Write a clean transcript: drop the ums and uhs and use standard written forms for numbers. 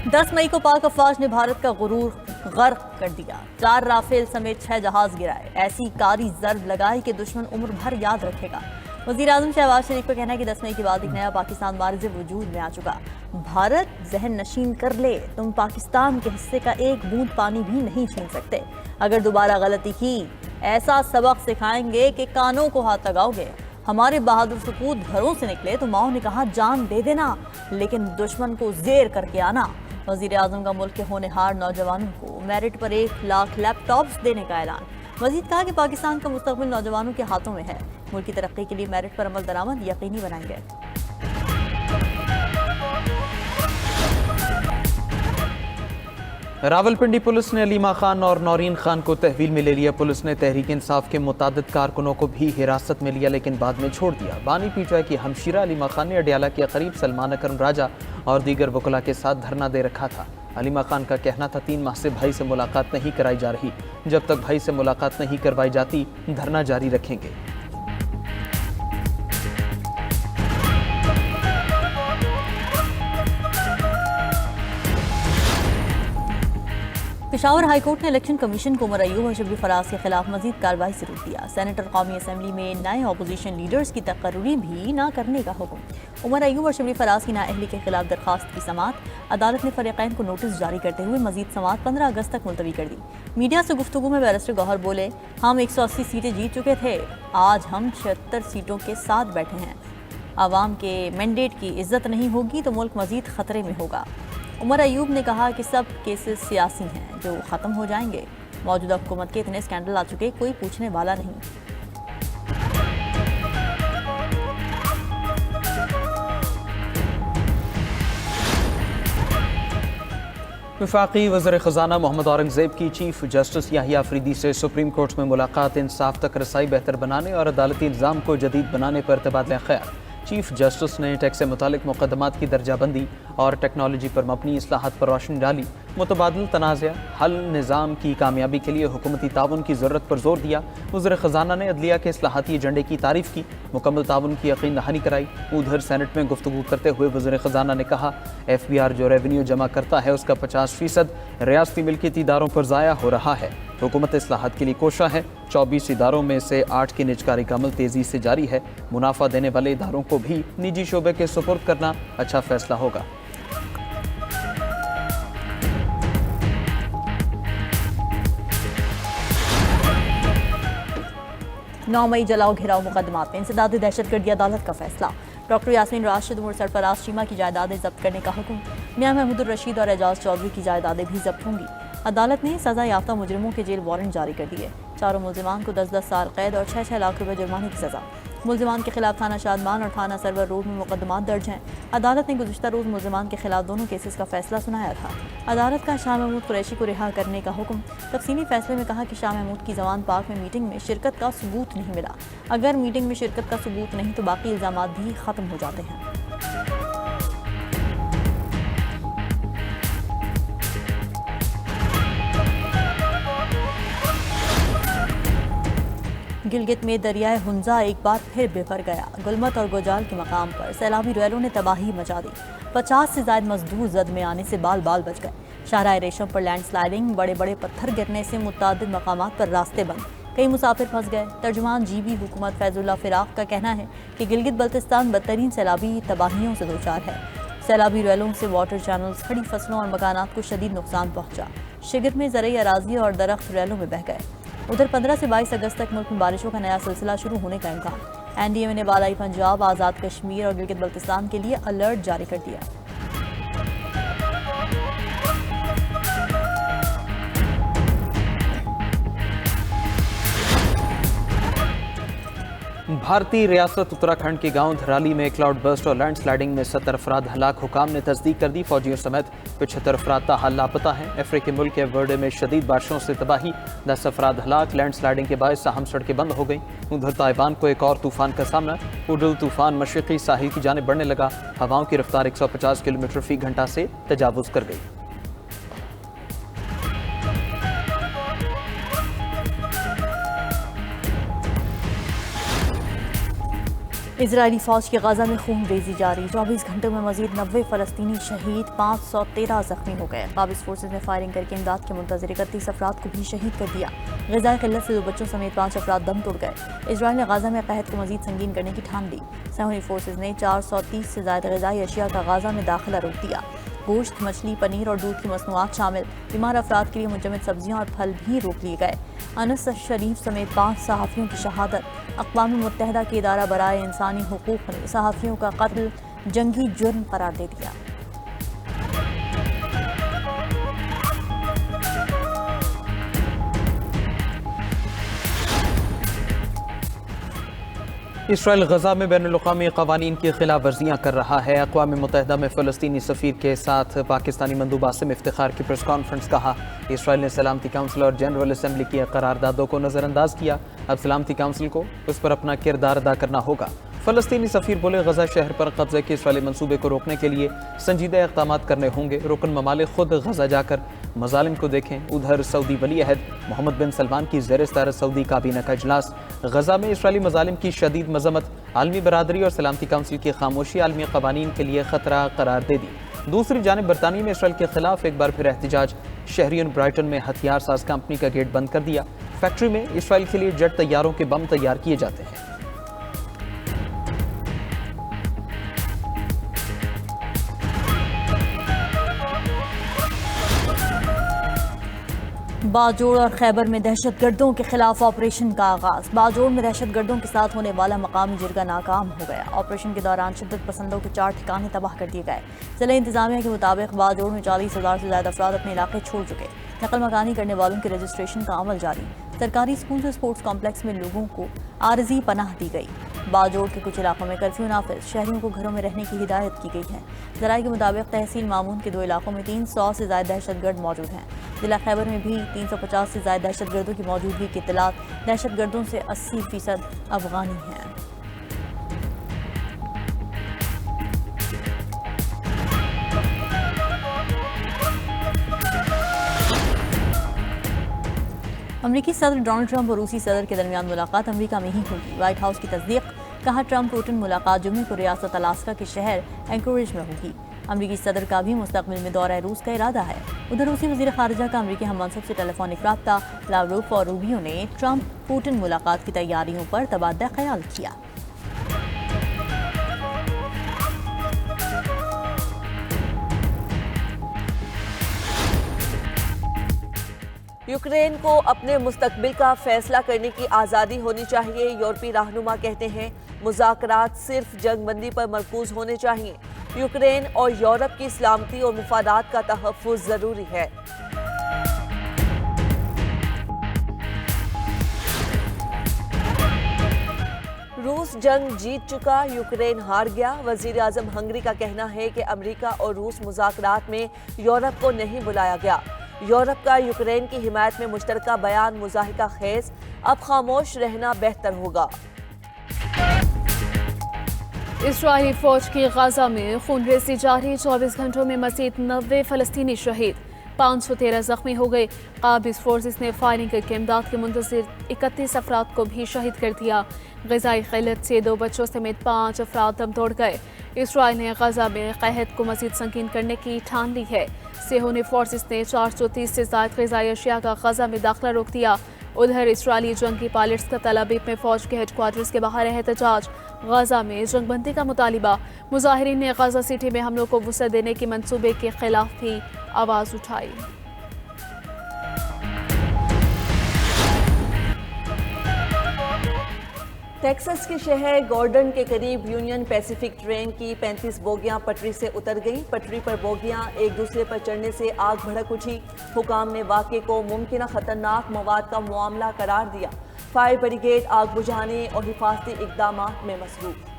10 मई को पाक अफवाज ने भारत का गुरूर गर्क कर दिया। 4 राफेल समेत 6 जहाज गिराए। ऐसी कारी जर्ब लगाई कि दुश्मन उम्र भर याद रखेगा। वज़ीर-ए-आज़म शहबाज शरीफ का कहना है कि 10 मई के बाद एक नया पाकिस्तान बारिज़ वजूद में आ चुका। भारत जहन नशीन कर ले, तुम पाकिस्तान के हिस्से का एक बूंद पानी भी नहीं छीन सकते। अगर दोबारा गलती की, ऐसा सबक सिखाएंगे कि कानों को हाथ लगाओगे। हमारे बहादुर सपूत घरों से निकले तो माओ ने कहा जान दे देना, लेकिन दुश्मन को जेर करके आना। वज़ीर-ए-आज़म का मुल्क के होनहार नौजवानों को मेरिट पर 1 लाख लैपटॉप्स देने का ऐलान। मज़ीद कहा कि पाकिस्तान का मुस्तक़बिल नौजवानों के हाथों में है। मुल्क की तरक्की के लिए मेरिट पर अमल दरामद यकीनी बनाएंगे। रावलपिंडी पुलिस ने अलीमा खान और नौरीन खान को तहवील में ले लिया। पुलिस ने तहरीक इंसाफ के मुतादिद कारकुनों को भी हिरासत में लिया, लेकिन बाद में छोड़ दिया। बानी पीटीआई की हमशीरा अलीमा खान ने अडियाला के करीब सलमान अकरम राजा और दीगर वकला के साथ धरना दे रखा था। अलीमा खान का कहना था 3 माह से भाई से मुलाकात नहीं कराई जा रही। जब तक भाई से मुलाकात नहीं करवाई जाती, धरना जारी रखेंगे। पेशावर हाई कोर्ट ने इलेक्शन कमीशन को उमर अयूब और शबरी फराज के खिलाफ मजीद कार्रवाई से रोक दिया। सेनेटर कौमी असम्बली में नए अपोजिशन लीडर्स की तकर्री भी न करने का हुक्म। उमर अयूब और शबरी फराज की नाअहली के खिलाफ दरखास्त की समात अदालत ने फरीकैन को नोटिस जारी करते हुए मजीद समात 15 अगस्त तक मुलतवी कर दी। मीडिया से गुफ्तगू में बैरिस्टर गौहर बोले, हम 180 सीटें जीत चुके थे, आज हम 76 सीटों के साथ बैठे हैं। आवाम के मैंडेट की इज्जत नहीं होगी तो मुल्क मजीद खतरे में होगा। उमर अयूब ने कहा कि सब केसेस सियासी हैं जो ख़त्म हो जाएंगे। मौजूदा हुकूमत के इतने स्कैंडल आ चुके, कोई पूछने वाला नहीं। वफाकी वज़ीर ख़ज़ाना मोहम्मद औरंगज़ेब की चीफ जस्टिस याहिया अफरीदी से सुप्रीम कोर्ट में मुलाकात इंसाफ तक रसाई बेहतर बनाने और अदालती निज़ाम को जदीद बनाने पर तबादला ख़याल। चीफ जस्टिस ने टैक्स से मुतालिक मुकदमात की दर्जाबंदी और टेक्नोलॉजी पर मबनी इस्लाहात पर रोशनी डाली। मुतबादिल तनाज़ा हल निज़ाम की कामयाबी के लिए हुकूमती ताउन की ज़रूरत पर जोर दिया। वज़ीर ख़ज़ाना ने अदलिया के इस्लाहाती एजेंडे की तारीफ़ की, मुकम्मल ताउन की यकीन दहानी कराई। उधर सेनेट में गुफ्तगू करते हुए वज़ीर ख़ज़ाना ने कहा, FBR जो रेवेन्यू जमा करता है उसका 50% रियासती मिल्कियती इदारों पर ज़ाया हो रहा है। हुकूमत इस्लाहात के लिए कोशा है। 24 इदारों में से 8 की निजकारी का अमल तेज़ी से जारी है। मुनाफा देने वाले इदारों को भी निजी शोबे के सुपुर्द करना अच्छा फैसला होगा। 9 मई जलाओ घिराओ मुकदमात में इंसदादी दहशतगर्दी अदालत का फैसला। डॉक्टर यासीन राशिद उमर सरफराज शीमा की जायदादें जब्त करने का हुक्म। मियां महमूदुर रशीद और एजाज चौधरी की जायदादें भी जब्त होंगी। अदालत ने सजा याफ्ता मुजरिमों के जेल वारंट जारी कर दिए। चारों मुलजिमान को 10-10 साल कैद और 6-6 लाख रुपए जुर्माने की सजा। मुलजिमान के खिलाफ थाना शादमान और थाना सरवर रोड में मुकदमात दर्ज हैं। अदालत ने गुज़िश्ता रोज़ मुलजिमान के खिलाफ दोनों केसेस का फैसला सुनाया था। अदालत का शाह महमूद कुरैशी को रिहा करने का हुक्म। तफसीली फैसले में कहा कि शाह महमूद की जवान पाक में मीटिंग में शिरकत का सबूत नहीं मिला। अगर मीटिंग में शिरकत का सबूत नहीं तो बाकी इल्ज़ामात भी ख़त्म हो जाते हैं। गिलगित में दरियाए हुंजा एक बार फिर बिखर गया। गुलमत और गोजाल के मकाम पर सैलाबी रैलों ने तबाही मचा दी। 50 से ज्यादा मजदूर जद में आने से बाल बाल बच गए। शाहराह रेशम पर लैंड स्लाइडिंग, बड़े बड़े पत्थर गिरने से मुतादिद मकामात पर रास्ते बंद, कई मुसाफिर फंस गए। तर्जुमान जीबी हुकूमत फैजुल्ला फिराक का कहना है कि गिलगित बल्तिस्तान बदतरीन सैलाबी तबाहियों से दो चार है। सैलाबी रैलों से वाटर चैनल्स, खड़ी फसलों और मकानात को शदीद नुकसान पहुंचा। शिगर में ज़रई अराजी और दरख्त रैलों में बह गए। उधर 15 से 22 अगस्त तक मुल्क में बारिशों का नया सिलसिला शुरू होने का इम्कान। NDMA ने बालाई पंजाब, आज़ाद कश्मीर और गिलगित बल्तिस्तान के लिए अलर्ट जारी कर दिया। भारतीय रियासत उत्तराखंड के गांव धराली में क्लाउड बर्स्ट और लैंड स्लाइडिंग में 70 अफराद हलाक। हुकाम ने तस्दीक कर दी, फौजियों समेत 75 अफराद ताहाल लापता हैं। अफ्रीकी मुल्क के वर्डे में शदीद बारिशों से तबाही, 10 अफराद हलाक। लैंड स्लाइडिंग के बायस अहम सड़कें बंद हो गई। उधर ताइवान को एक और तूफान का सामना। उडुल तूफान मशरकी साहिल की जानिब बढ़ने लगा। हवाओं की रफ्तार 150 किलोमीटर फी घंटा से तजावुज कर गई। اسرائیلی فوج کی غزہ میں خون ریزی جاری، 24 گھنٹوں میں مزید 90 فلسطینی شہید، 513 زخمی ہو گئے۔ قابض فورسز نے فائرنگ کر کے امداد کے منتظر 31 افراد کو بھی شہید کر دیا۔ غذائی قلت سے 2 بچوں سمیت 5 افراد دم توڑ گئے۔ اسرائیل نے غزہ میں قحط کو مزید سنگین کرنے کی ٹھان لی۔ صہیونی فورسز نے 430 سے زائد غذائی اشیاء کا غزہ میں داخلہ روک دیا۔ گوشت، مچھلی، پنیر اور دودھ کی مصنوعات شامل بیمار افراد کے لیے منجمد سبزیاں اور پھل بھی روک لیے گئے۔ انس شریف سمیت 5 صحافیوں کی شہادت۔ اقوام متحدہ کے ادارہ برائے انسانی حقوق نے صحافیوں کا قتل جنگی جرم قرار دے دیا۔ اسرائیل غزہ میں بین الاقوامی قوانین کی خلاف ورزیاں کر رہا ہے۔ اقوام متحدہ میں فلسطینی سفیر کے ساتھ پاکستانی مندوب عاصم افتخار کی پریس کانفرنس۔ کہا اسرائیل نے سلامتی کونسل اور جنرل اسمبلی کی قراردادوں کو نظر انداز کیا، اب سلامتی کونسل کو اس پر اپنا کردار ادا کرنا ہوگا۔ فلسطینی سفیر بولے غزہ شہر پر قبضے کے اسرائیلی منصوبے کو روکنے کے لیے سنجیدہ اقدامات کرنے ہوں گے۔ رکن ممالک خود غزہ جا کر مظالم کو دیکھیں۔ ادھر سعودی ولی عہد محمد بن سلمان کی زیر صدارت سعودی کابینہ کا اجلاس۔ غزہ میں اسرائیلی مظالم کی شدید مذمت، عالمی برادری اور سلامتی کونسل کی خاموشی عالمی قوانین کے لیے خطرہ قرار دے دی۔ دوسری جانب برطانیہ میں اسرائیل کے خلاف ایک بار پھر احتجاج۔ شہریوں نے برائٹن میں ہتھیار ساز کمپنی کا گیٹ بند کر دیا۔ فیکٹری میں اسرائیل کے لیے جیٹ طیاروں کے بم تیار کیے جاتے ہیں۔ باجوڑ اور خیبر میں دہشت گردوں کے خلاف آپریشن کا آغاز۔ باجوڑ میں دہشت گردوں کے ساتھ ہونے والا مقامی جرگہ ناکام ہو گیا۔ آپریشن کے دوران شدت پسندوں کے 4 ٹھکانے تباہ کر دیے گئے۔ ضلع انتظامیہ کے مطابق باجوڑ میں 40,000 سے زائد افراد اپنے علاقے چھوڑ چکے۔ نقل مکانی کرنے والوں کے رجسٹریشن کا عمل جاری۔ سرکاری اسکول سے اسپورٹس کمپلیکس میں لوگوں کو عارضی پناہ دی گئی۔ باجوڑ کے کچھ علاقوں میں کرفیو نافذ، شہریوں کو گھروں میں رہنے کی ہدایت کی گئی ہے۔ ذرائع کے مطابق تحصیل مامون کے 2 علاقوں میں 300 سے زائد دہشت گرد موجود ہیں۔ ضلع خیبر میں بھی 350 سے زائد دہشت گردوں کی موجودگی کی اطلاعات۔ دہشت گردوں سے 80% افغانی ہیں۔ امریکی صدر ڈونلڈ ٹرمپ اور روسی صدر کے درمیان ملاقات امریکہ میں ہی ہوگی۔ وائٹ ہاؤس کی تصدیق۔ کہا ٹرمپ پوٹن ملاقات جمعے کو ریاست الاسکا کے شہر اینکوریج میں ہوگی۔ امریکی صدر کا بھی مستقبل میں دورہ روس کا ارادہ ہے۔ ادھر روسی وزیر خارجہ کا امریکی ہم منصب سے ٹیلی فونک رابطہ۔ لاوروف اور روبیو نے ٹرمپ پوٹن ملاقات کی تیاریوں پر تبادلہ خیال کیا۔ یوکرین کو اپنے مستقبل کا فیصلہ کرنے کی آزادی ہونی چاہیے، یورپی رہنما کہتے ہیں۔ مذاکرات صرف جنگ بندی پر مرکوز ہونے چاہیے۔ یوکرین اور یورپ کی سلامتی اور مفادات کا تحفظ ضروری ہے۔ روس جنگ جیت چکا، یوکرین ہار گیا۔ وزیر اعظم ہنگری کا کہنا ہے کہ امریکہ اور روس مذاکرات میں یورپ کو نہیں بلایا گیا۔ یورپ کا یوکرین کی حمایت میں مشترکہ بیان مضحکہ خیز، اب خاموش رہنا بہتر ہوگا۔ اسرائیلی فوج کی غزہ میں خون ریزی جاری، 24 گھنٹوں میں مزید 90 فلسطینی شہید، 513 زخمی ہو گئے۔ قابض فورسز نے فائرنگ کر کے امداد کے منتظر 31 افراد کو بھی شہید کر دیا۔ غذائی قلت سے 2 بچوں سمیت 5 افراد دم توڑ گئے۔ اسرائیل نے غزہ میں قحط کو مزید سنگین کرنے کی ٹھان لی ہے۔ صہیونی فورسز نے 430 سے زائد غذائی اشیاء کا غزہ میں داخلہ روک دیا۔ ادھر اسرائیلی جنگی پائلٹس کا تل ابیب میں فوج کے ہیڈ کوارٹرز کے باہر احتجاج۔ غزہ میں جنگ بندی کا مطالبہ۔ مظاہرین نے غزہ سٹی میں حملوں کو وسعت دینے کے منصوبے کے خلاف بھی آواز اٹھائی۔ ٹیکساس کے شہر گورڈن کے قریب یونین پیسیفک ٹرین کی 35 بوگیاں پٹری سے اتر گئیں۔ پٹری پر بوگیاں ایک دوسرے پر چڑھنے سے آگ بھڑک اٹھی۔ حکام نے واقعے کو ممکنہ خطرناک مواد کا معاملہ قرار دیا۔ فائر بریگیڈ آگ بجھانے اور حفاظتی اقدامات میں مصروف۔